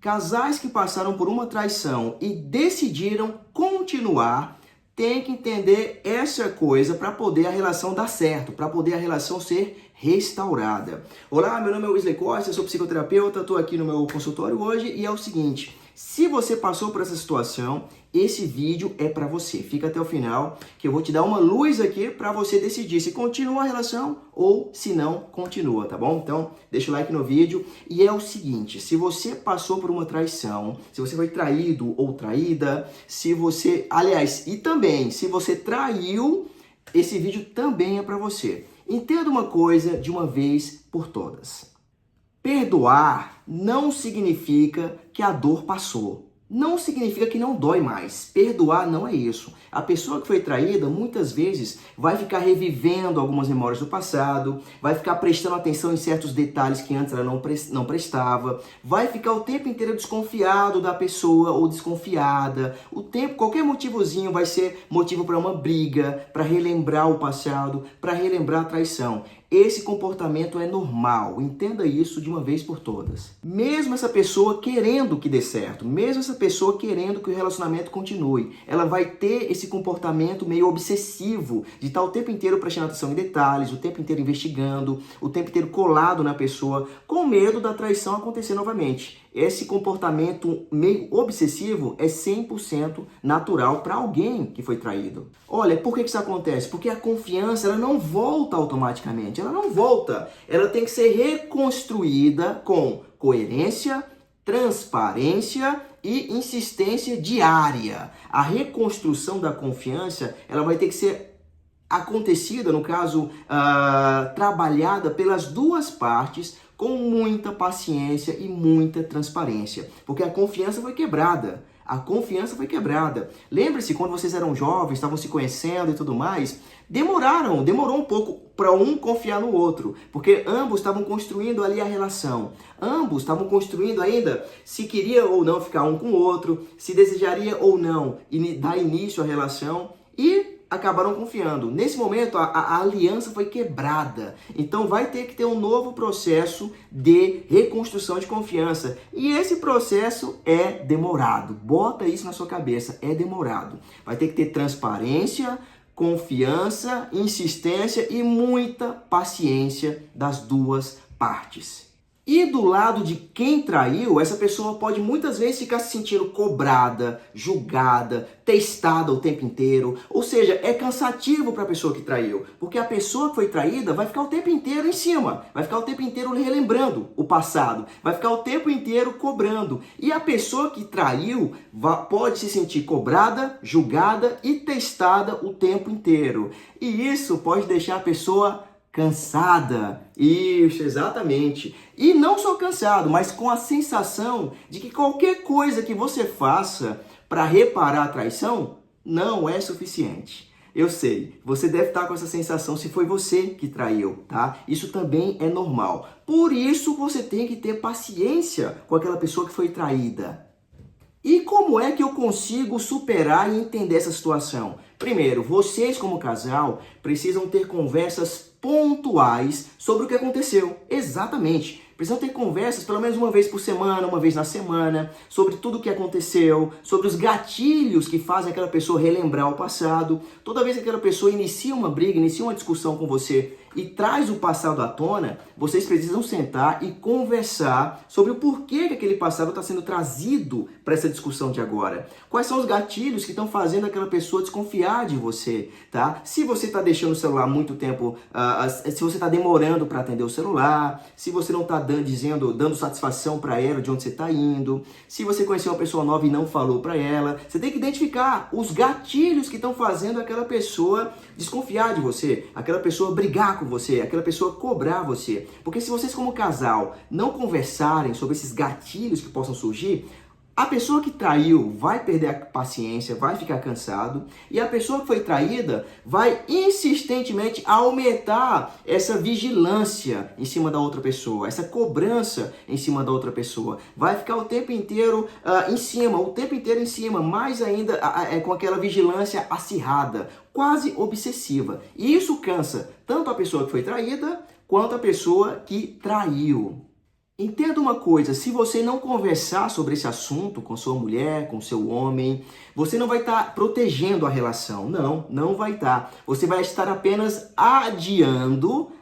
Casais que passaram por uma traição e decidiram continuar têm que entender essa coisa para poder a relação dar certo, para poder a relação ser restaurada. Olá, meu nome é Wesley Costa, eu sou psicoterapeuta, estou aqui no meu consultório hoje e é o seguinte, se você passou por essa situação, esse vídeo é para você. Fica até o final que eu vou te dar uma luz aqui para você decidir se continua a relação ou se não continua, tá bom? Então, deixa o like no vídeo. E é o seguinte, se você passou por uma traição, se você foi traído ou traída, se você... Aliás, e também, se você traiu, esse vídeo também é para você. Entenda uma coisa de uma vez por todas. Perdoar não significa que a dor passou. Não significa que não dói mais. Perdoar não é isso. A pessoa que foi traída, muitas vezes, vai ficar revivendo algumas memórias do passado, vai ficar prestando atenção em certos detalhes que antes ela não prestava, vai ficar o tempo inteiro desconfiado da pessoa ou desconfiada. Qualquer motivozinho vai ser motivo para uma briga, para relembrar o passado, para relembrar a traição. Esse comportamento é normal, entenda isso de uma vez por todas. Mesmo essa pessoa querendo que dê certo, mesmo essa pessoa querendo que o relacionamento continue, ela vai ter esse comportamento meio obsessivo de estar o tempo inteiro prestando atenção em detalhes, o tempo inteiro investigando, o tempo inteiro colado na pessoa, com medo da traição acontecer novamente. Esse comportamento meio obsessivo é 100% natural para alguém que foi traído. Olha, por que isso acontece? Porque a confiança ela não volta automaticamente, ela não volta. Ela tem que ser reconstruída com coerência, transparência e insistência diária. A reconstrução da confiança ela vai ter que ser acontecida, no caso, trabalhada pelas duas partes, com muita paciência e muita transparência, porque a confiança foi quebrada. A confiança foi quebrada. Lembre-se, quando vocês eram jovens, estavam se conhecendo e tudo mais, demorou um pouco para um confiar no outro, porque ambos estavam construindo ali a relação. Ambos estavam construindo ainda se queria ou não ficar um com o outro, se desejaria ou não dar início à relação e acabaram confiando. Nesse momento, a aliança foi quebrada. Então, vai ter que ter um novo processo de reconstrução de confiança. E esse processo é demorado. Bota isso na sua cabeça. É demorado. Vai ter que ter transparência, confiança, insistência e muita paciência das duas partes. E do lado de quem traiu, essa pessoa pode muitas vezes ficar se sentindo cobrada, julgada, testada o tempo inteiro. Ou seja, é cansativo para a pessoa que traiu. Porque a pessoa que foi traída vai ficar o tempo inteiro em cima. Vai ficar o tempo inteiro relembrando o passado. Vai ficar o tempo inteiro cobrando. E a pessoa que traiu pode se sentir cobrada, julgada e testada o tempo inteiro. E isso pode deixar a pessoa cansada. Isso, exatamente. E não só cansado, mas com a sensação de que qualquer coisa que você faça para reparar a traição não é suficiente. Eu sei, você deve estar com essa sensação se foi você que traiu, tá? Isso também é normal. Por isso você tem que ter paciência com aquela pessoa que foi traída. E como é que eu consigo superar e entender essa situação? Primeiro, vocês como casal precisam ter conversas pontuais sobre o que aconteceu. Exatamente. Precisam ter conversas pelo menos uma vez por semana, uma vez na semana, sobre tudo o que aconteceu, sobre os gatilhos que fazem aquela pessoa relembrar o passado. Toda vez que aquela pessoa inicia uma briga, inicia uma discussão com você e traz o passado à tona, vocês precisam sentar e conversar sobre o porquê que aquele passado está sendo trazido para essa discussão de agora. Quais são os gatilhos que estão fazendo aquela pessoa desconfiar de você, tá? Se você está deixando o celular muito tempo, se você está demorando para atender o celular, se você não está dando satisfação para ela de onde você está indo, se você conheceu uma pessoa nova e não falou para ela, você tem que identificar os gatilhos que estão fazendo aquela pessoa desconfiar de você, aquela pessoa brigar com você, aquela pessoa cobrar você. Porque se vocês como casal não conversarem sobre esses gatilhos que possam surgir, a pessoa que traiu vai perder a paciência, vai ficar cansado, e a pessoa que foi traída vai insistentemente aumentar essa vigilância em cima da outra pessoa, essa cobrança em cima da outra pessoa. Vai ficar o tempo inteiro em cima, mais ainda com aquela vigilância acirrada, quase obsessiva. E isso cansa tanto a pessoa que foi traída, quanto a pessoa que traiu. Entenda uma coisa, se você não conversar sobre esse assunto com sua mulher, com seu homem, você não vai estar protegendo a relação. Não, não vai estar. Você vai estar apenas adiando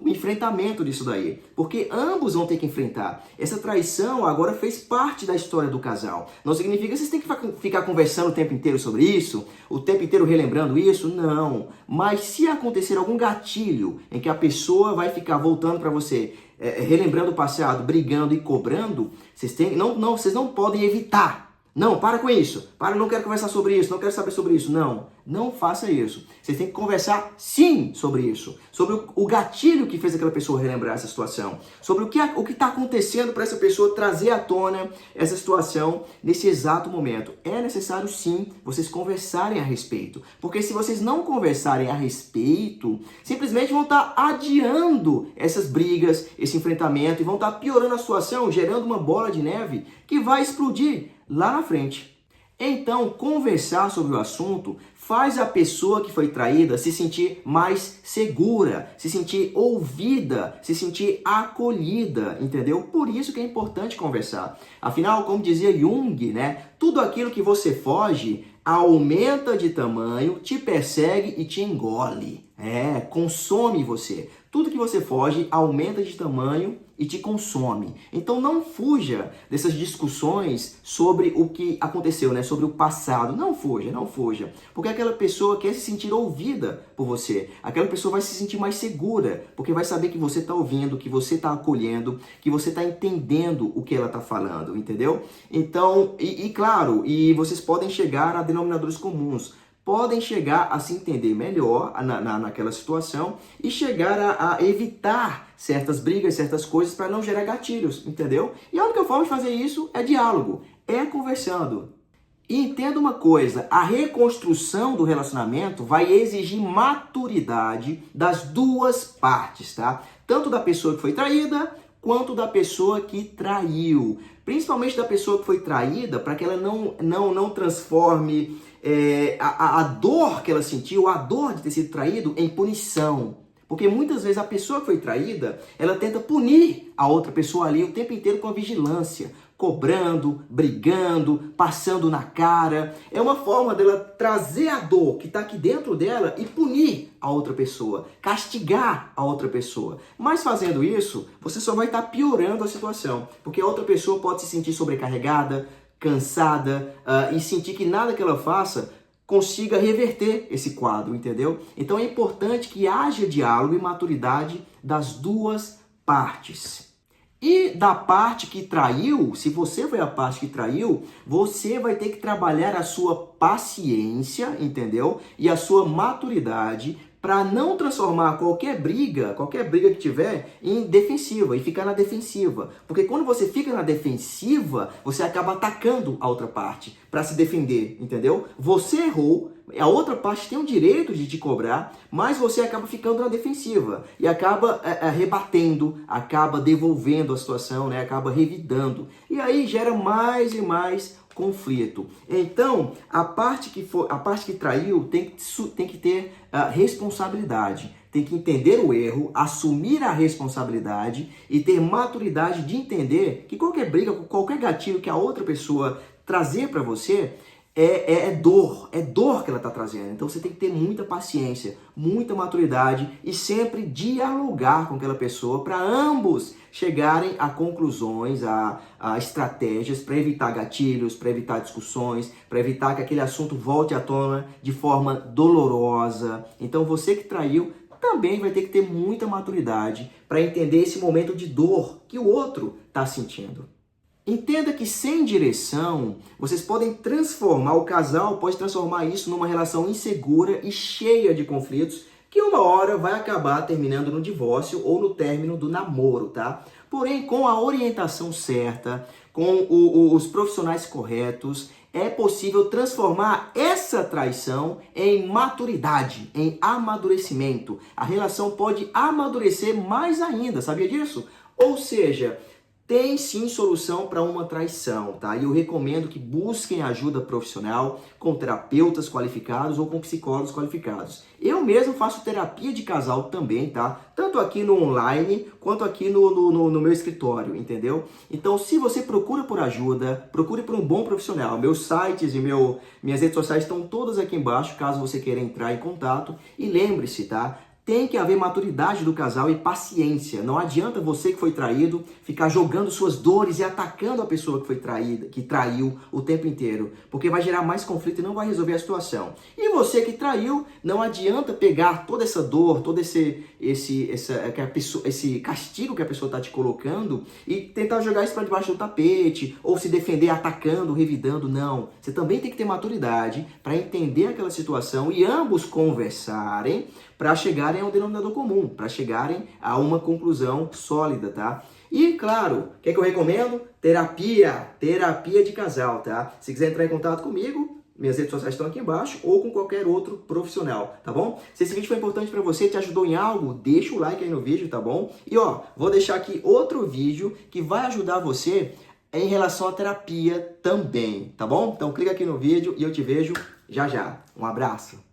o enfrentamento disso daí. Porque ambos vão ter que enfrentar. Essa traição agora fez parte da história do casal. Não significa que vocês têm que ficar conversando o tempo inteiro sobre isso, o tempo inteiro relembrando isso, não. Mas se acontecer algum gatilho em que a pessoa vai ficar voltando para você, relembrando o passado, brigando e cobrando, vocês não podem evitar. Não, para com isso. Não quero conversar sobre isso, não quero saber sobre isso. Não faça isso. Vocês têm que conversar sim sobre isso. Sobre o gatilho que fez aquela pessoa relembrar essa situação. Sobre o que está acontecendo para essa pessoa trazer à tona essa situação nesse exato momento. É necessário sim vocês conversarem a respeito. Porque se vocês não conversarem a respeito, simplesmente vão estar adiando essas brigas, esse enfrentamento, e vão estar piorando a situação, gerando uma bola de neve que vai explodir lá na frente. Então, conversar sobre o assunto faz a pessoa que foi traída se sentir mais segura, se sentir ouvida, se sentir acolhida, entendeu? Por isso que é importante conversar. Afinal, como dizia Jung, né? Tudo aquilo que você foge aumenta de tamanho, te persegue e te engole. Consome você. Tudo que você foge aumenta de tamanho e te consome. Então não fuja dessas discussões sobre o que aconteceu, né? Sobre o passado. Não fuja. Porque aquela pessoa quer se sentir ouvida por você. Aquela pessoa vai se sentir mais segura, porque vai saber que você está ouvindo, que você está acolhendo, que você está entendendo o que ela está falando, entendeu? Então, claro, vocês podem chegar a denominadores comuns. Podem chegar a se entender melhor naquela situação e chegar a evitar certas brigas, certas coisas para não gerar gatilhos, entendeu? E a única forma de fazer isso é diálogo, é conversando. E entenda uma coisa, a reconstrução do relacionamento vai exigir maturidade das duas partes, tá? Tanto da pessoa que foi traída, quanto da pessoa que traiu. Principalmente da pessoa que foi traída, para que ela não transforme a dor que ela sentiu, a dor de ter sido traído, em punição. Porque muitas vezes a pessoa que foi traída, ela tenta punir a outra pessoa ali o tempo inteiro com a vigilância, cobrando, brigando, passando na cara. É uma forma dela trazer a dor que está aqui dentro dela e punir a outra pessoa, castigar a outra pessoa. Mas fazendo isso, você só vai estar piorando a situação, porque a outra pessoa pode se sentir sobrecarregada, cansada e sentir que nada que ela faça consiga reverter esse quadro, entendeu? Então é importante que haja diálogo e maturidade das duas partes. E da parte que traiu, se você foi a parte que traiu, você vai ter que trabalhar a sua paciência, entendeu? E a sua maturidade para não transformar qualquer briga que tiver, em defensiva e ficar na defensiva. Porque quando você fica na defensiva, você acaba atacando a outra parte para se defender, entendeu? Você errou, a outra parte tem o direito de te cobrar, mas você acaba ficando na defensiva e acaba rebatendo, acaba devolvendo a situação, né? Acaba revidando. E aí gera mais e mais conflito. Então, a parte que traiu tem que ter responsabilidade, tem que entender o erro, assumir a responsabilidade e ter maturidade de entender que qualquer briga, qualquer gatilho que a outra pessoa trazer para você é dor que ela está trazendo. Então você tem que ter muita paciência, muita maturidade e sempre dialogar com aquela pessoa para ambos chegarem a conclusões, a estratégias para evitar gatilhos, para evitar discussões, para evitar que aquele assunto volte à tona de forma dolorosa. Então você que traiu também vai ter que ter muita maturidade para entender esse momento de dor que o outro está sentindo. Entenda que sem direção, vocês podem transformar, o casal pode transformar isso numa relação insegura e cheia de conflitos, que uma hora vai acabar terminando no divórcio ou no término do namoro, tá? Porém, com a orientação certa, com os profissionais corretos, é possível transformar essa traição em maturidade, em amadurecimento. A relação pode amadurecer mais ainda, sabia disso? Ou seja, Tem sim solução para uma traição, tá? E eu recomendo que busquem ajuda profissional com terapeutas qualificados ou com psicólogos qualificados. Eu mesmo faço terapia de casal também, tá? Tanto aqui no online quanto aqui no meu escritório, entendeu? Então, se você procura por ajuda, procure por um bom profissional. Meus sites e minhas redes sociais estão todas aqui embaixo, caso você queira entrar em contato. E lembre-se, tá? Tem que haver maturidade do casal e paciência. Não adianta você que foi traído ficar jogando suas dores e atacando a pessoa que foi traída, que traiu o tempo inteiro, porque vai gerar mais conflito e não vai resolver a situação. E você que traiu, não adianta pegar toda essa dor, todo esse castigo que a pessoa está te colocando e tentar jogar isso para debaixo do tapete ou se defender atacando, revidando. Não. Você também tem que ter maturidade para entender aquela situação e ambos conversarem para chegarem a um denominador comum, para chegarem a uma conclusão sólida, tá? E, claro, o que é que eu recomendo? Terapia de casal, tá? Se quiser entrar em contato comigo, minhas redes sociais estão aqui embaixo, ou com qualquer outro profissional, tá bom? Se esse vídeo foi importante para você, te ajudou em algo, deixa o like aí no vídeo, tá bom? E, ó, vou deixar aqui outro vídeo que vai ajudar você em relação à terapia também, tá bom? Então, clica aqui no vídeo e eu te vejo já já. Um abraço!